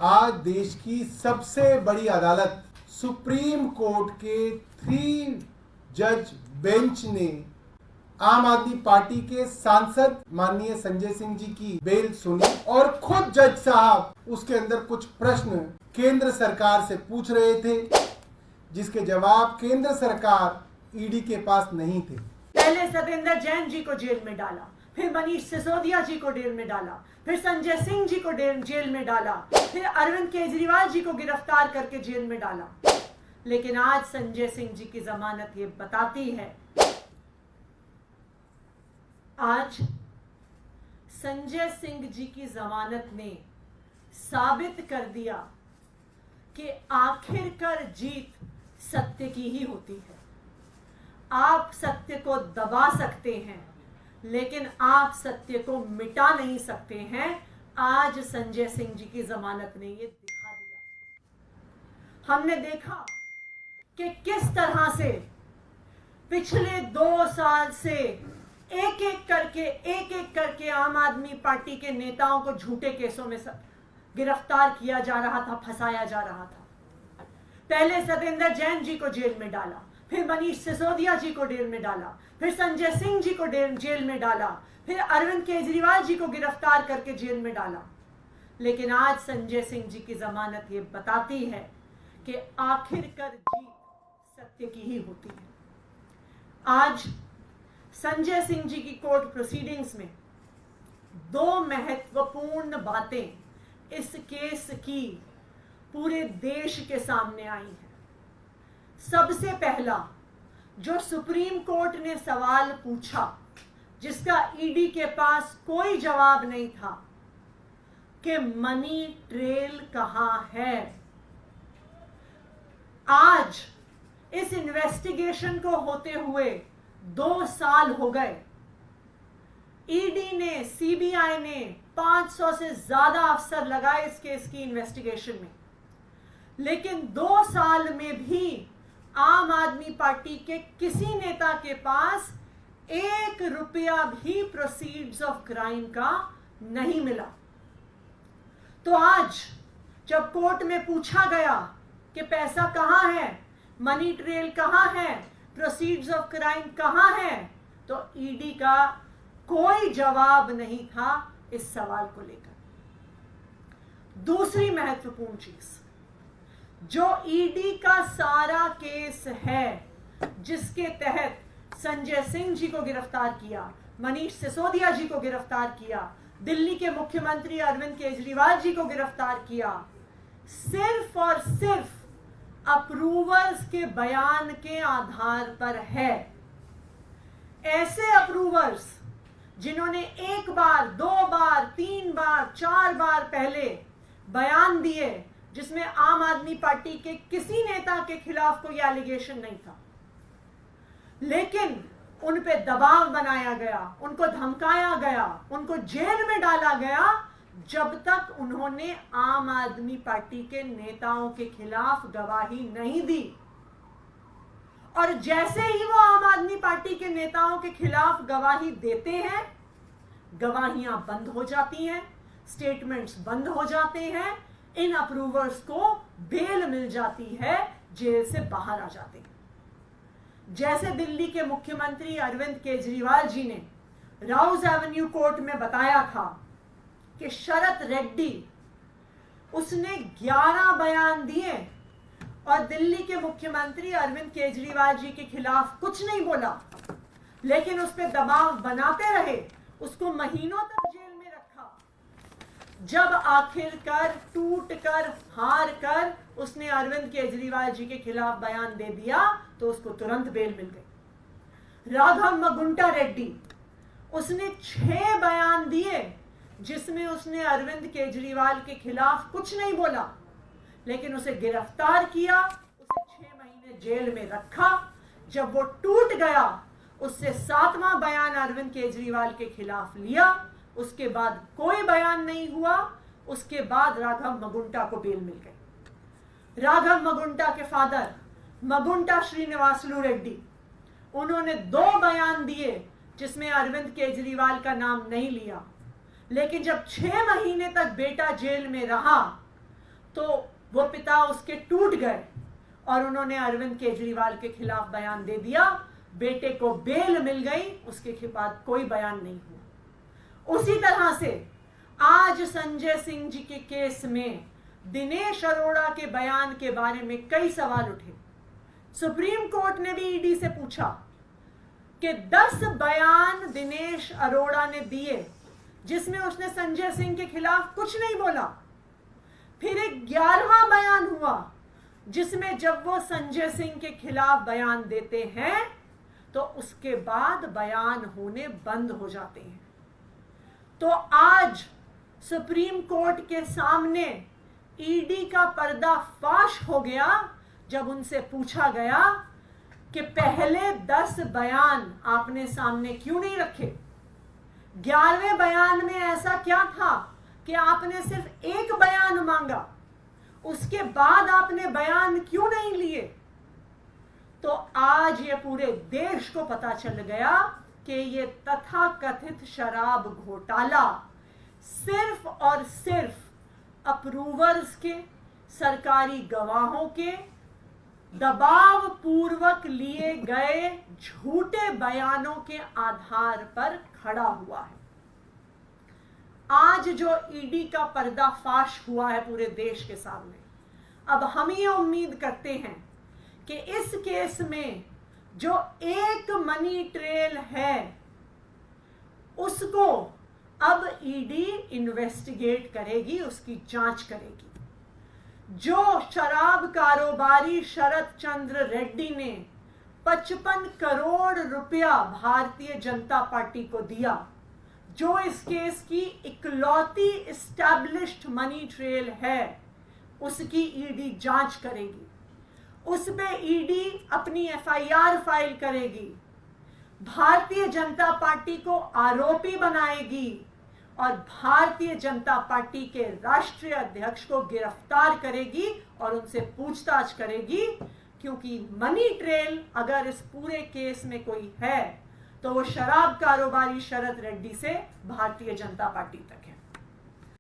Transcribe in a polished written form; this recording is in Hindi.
आज देश की सबसे बड़ी अदालत सुप्रीम कोर्ट के 3 जज बेंच ने आम आदमी पार्टी के सांसद माननीय संजय सिंह जी की बेल सुनी और खुद जज साहब उसके अंदर कुछ प्रश्न केंद्र सरकार से पूछ रहे थे, जिसके जवाब केंद्र सरकार ईडी के पास नहीं थे। पहले सत्येंद्र जैन जी को जेल में डाला, फिर मनीष सिसोदिया जी को जेल में डाला, फिर संजय सिंह जी को जेल में डाला, फिर अरविंद केजरीवाल जी को गिरफ्तार करके जेल में डाला। लेकिन आज संजय सिंह जी की जमानत ये बताती है, आज संजय सिंह जी की जमानत ने साबित कर दिया कि आखिरकार जीत सत्य की ही होती है। आप सत्य को दबा सकते हैं, लेकिन आप सत्य को मिटा नहीं सकते हैं। आज संजय सिंह जी की जमानत ने ये दिखा दिया। हमने देखा कि किस तरह से पिछले 2 साल से एक एक करके आम आदमी पार्टी के नेताओं को झूठे केसों में गिरफ्तार किया जा रहा था, फंसाया जा रहा था। पहले सत्येंद्र जैन जी को जेल में डाला, फिर मनीष सिसोदिया जी को जेल में डाला, फिर संजय सिंह जी को जेल में डाला, फिर अरविंद केजरीवाल जी को गिरफ्तार करके जेल में डाला। लेकिन आज संजय सिंह जी की जमानत ये बताती है कि आखिरकार जीत सत्य की ही होती है। आज संजय सिंह जी की कोर्ट प्रोसीडिंग्स में 2 महत्वपूर्ण बातें इस केस की पूरे देश के सामने आई हैं। सबसे पहला, जो सुप्रीम कोर्ट ने सवाल पूछा, जिसका ईडी के पास कोई जवाब नहीं था, कि मनी ट्रेल कहां है। आज इस इन्वेस्टिगेशन को होते हुए 2 साल हो गए। ईडी ने, सीबीआई ने 500 से ज्यादा अफसर लगाए इस केस की इन्वेस्टिगेशन में, लेकिन 2 साल में भी आम आदमी पार्टी के किसी नेता के पास 1 रुपया भी प्रोसीड्स ऑफ क्राइम का नहीं मिला। तो आज जब कोर्ट में पूछा गया कि पैसा कहां है, मनी ट्रेल कहां है, प्रोसीड्स ऑफ क्राइम कहां है, तो ईडी का कोई जवाब नहीं था इस सवाल को लेकर। दूसरी महत्वपूर्ण चीज, जो ईडी का सारा केस है, जिसके तहत संजय सिंह जी को गिरफ्तार किया, मनीष सिसोदिया जी को गिरफ्तार किया, दिल्ली के मुख्यमंत्री अरविंद केजरीवाल जी को गिरफ्तार किया, सिर्फ और सिर्फ अप्रूवर्स के बयान के आधार पर है। ऐसे अप्रूवर्स जिन्होंने 1 बार, 2 बार, 3 बार, 4 बार पहले बयान दिए, जिसमें आम आदमी पार्टी के किसी नेता के खिलाफ कोई एलिगेशन नहीं था, लेकिन उन पे दबाव बनाया गया, उनको धमकाया गया, उनको जेल में डाला गया, जब तक उन्होंने आम आदमी पार्टी के नेताओं के खिलाफ गवाही नहीं दी। और जैसे ही वो आम आदमी पार्टी के नेताओं के खिलाफ गवाही देते हैं, गवाहियां बंद हो जाती हैं, स्टेटमेंट्स बंद हो जाते हैं, इन अप्रूवर्स को बेल मिल जाती है, जेल से बाहर आ जाते हैं। जैसे दिल्ली के मुख्यमंत्री अरविंद केजरीवाल जी ने राउज एवेन्यू कोर्ट में बताया था कि शरत रेड्डी, उसने 11 बयान दिए और दिल्ली के मुख्यमंत्री अरविंद केजरीवाल जी के खिलाफ कुछ नहीं बोला, लेकिन उस पर दबाव बनाते रहे, उसको महीनों तक जेल में रखा। जब आखिरकार टूट कर, हार कर उसने अरविंद केजरीवाल जी के खिलाफ बयान दे दिया, तो उसको तुरंत बेल मिल गई। राघव मगुंटा रेड्डी, उसने 6 बयान दिए, जिसमें उसने अरविंद केजरीवाल के खिलाफ कुछ नहीं बोला, लेकिन उसे गिरफ्तार किया, उसे 6 महीने जेल में रखा। जब वो टूट गया, उससे 7वां बयान अरविंद केजरीवाल के खिलाफ लिया, उसके बाद कोई बयान नहीं हुआ। उसके बाद राघव मगुंटा को बेल मिल गई। राघव मगुंटा के फादर मगुंटा श्रीनिवासलू रेड्डी, उन्होंने 2 बयान दिए जिसमें अरविंद केजरीवाल का नाम नहीं लिया, लेकिन जब 6 महीने तक बेटा जेल में रहा, तो वो पिता उसके टूट गए और उन्होंने अरविंद केजरीवाल के खिलाफ बयान दे दिया। बेटे को बेल मिल गई, उसके बाद कोई बयान नहीं हुआ। उसी तरह से आज संजय सिंह जी के केस में दिनेश अरोड़ा के बयान के बारे में कई सवाल उठे। सुप्रीम कोर्ट ने भी ईडी से पूछा कि 10 बयान दिनेश अरोड़ा ने दिए जिसमें उसने संजय सिंह के खिलाफ कुछ नहीं बोला। फिर एक 11वां बयान हुआ जिसमें जब वो संजय सिंह के खिलाफ बयान देते हैं तो उसके बाद बयान होने बंद हो जाते हैं। तो आज सुप्रीम कोर्ट के सामने ईडी का पर्दाफाश हो गया जब उनसे पूछा गया कि पहले 10 बयान आपने सामने क्यों नहीं रखे। 11वें बयान में ऐसा क्या था कि आपने सिर्फ एक बयान मांगा, उसके बाद आपने बयान क्यों नहीं लिए। तो आज ये पूरे देश को पता चल गया कि ये तथाकथित शराब घोटाला सिर्फ और सिर्फ अप्रूवर्स के, सरकारी गवाहों के दबाव पूर्वक लिए गए झूठे बयानों के आधार पर खड़ा हुआ है। आज जो ईडी का पर्दाफाश हुआ है पूरे देश के सामने, अब हम ये उम्मीद करते हैं कि इस केस में जो एक मनी ट्रेल है उसको अब ईडी इन्वेस्टिगेट करेगी, उसकी जांच करेगी। जो शराब कारोबारी शरद चंद्र रेड्डी ने 55 करोड़ रुपया भारतीय जनता पार्टी को दिया, जो इस केस की इकलौती एस्टैब्लिश्ड मनी ट्रेल है, उसकी ईडी जांच करेगी। उस पे ईडी अपनी एफआईआर फाइल करेगी, भारतीय जनता पार्टी को आरोपी बनाएगी और भारतीय जनता पार्टी के राष्ट्रीय अध्यक्ष को गिरफ्तार करेगी और उनसे पूछताछ करेगी। क्योंकि मनी ट्रेल अगर इस पूरे केस में कोई है तो वो शराब कारोबारी शरद रेड्डी से भारतीय जनता पार्टी तक है।